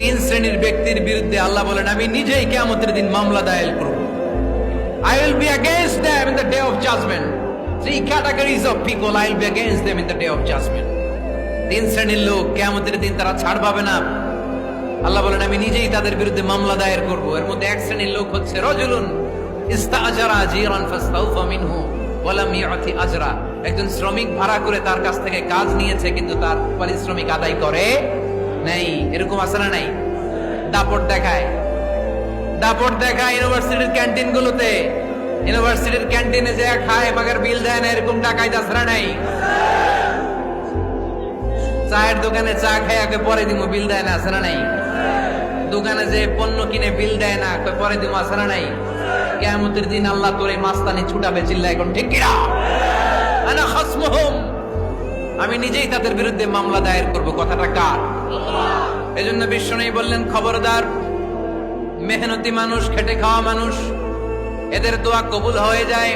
তিন শ্রেণীর ব্যক্তির বিরুদ্ধে আল্লাহ বলেন আমি নিজেই কিয়ামতের দিন মামলা দায়ের করব। I will be against them in the day of judgment. Three categories of people I will be against them in the day of judgment. তিন শ্রেণীর লোক কিয়ামতের দিন তারা ছাড় পাবে না। আল্লাহ বলেন আমি নিজেই তাদের বিরুদ্ধে মামলা দায়ের করব। এর মধ্যে এক শ্রেণীর লোক হচ্ছে রাজুলুন ইস্তাআজারা জিরান ফাস্তাউফা মিনহু ওয়া লাম ইয়াতি আজরা। একজন শ্রমিক ভাড়া করে তার কাছ থেকে কাজ নিয়েছে কিন্তু তার পারিশ্রমিক আদায় করে নাই। এরকম আছে না নাই? দাপট দেখায় ইউনিভার্সিটির ক্যান্টিন গুলোতে। ইউনিভার্সিটির ক্যান্টিনে যে খায় মাগার বিল দেয় না, এরকম টাকায় দাসরা নাই। চায়ের দোকানে চা খায় পরে দিমু বিল দেয় না, আছে না নাই? দোকানে যে পণ্য কিনে বিল দেয় না, পরে দিমু, আছে না নাই? কিয়ামতের দিন আল্লাহ তোরে মাস্তানি ছুটাবে, চিল্লা এখন ঠিক কিনা? আনা খাসমুহুম, আমি নিজেই তাদের বিরুদ্ধে মামলা দায়ের করব। কথাটা কার? এজন্য বিশ্বনবী বললেন খবরদার, মেহনতি মানুষ, খেটে খাওয়া মানুষ, এদের দোয়া কবুল হয়ে যায়।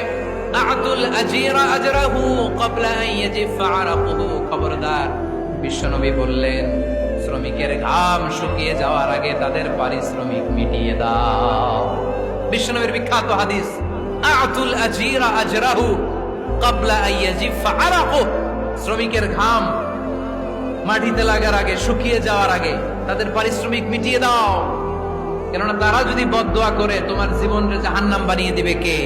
আতুল আজিরা আজরাহু ক্বাবলা আন ইয়াজিফা আরাকুহু। খবরদার, বিশ্বনবী বললেন শ্রমিকের ঘাম শুকিয়ে যাওয়ার আগে তাদের পারিশ্রমিক মিটিয়ে দাও। বিশ্বনবীর বিখ্যাত হাদিস, আতুল আজিরা আজরাহু ক্বাবলা আন ইয়াজিফা আরাকুহু। শ্রমিকের ঘাম মাটিতে লাগার আগে, শুকিয়ে যাওয়ার আগে তাদের পারিশ্রমিক মিটিয়ে দাও। কেননা তারা যদি বদদোয়া করে তোমার জীবনকে জাহান্নাম বানিয়ে দিবে কে?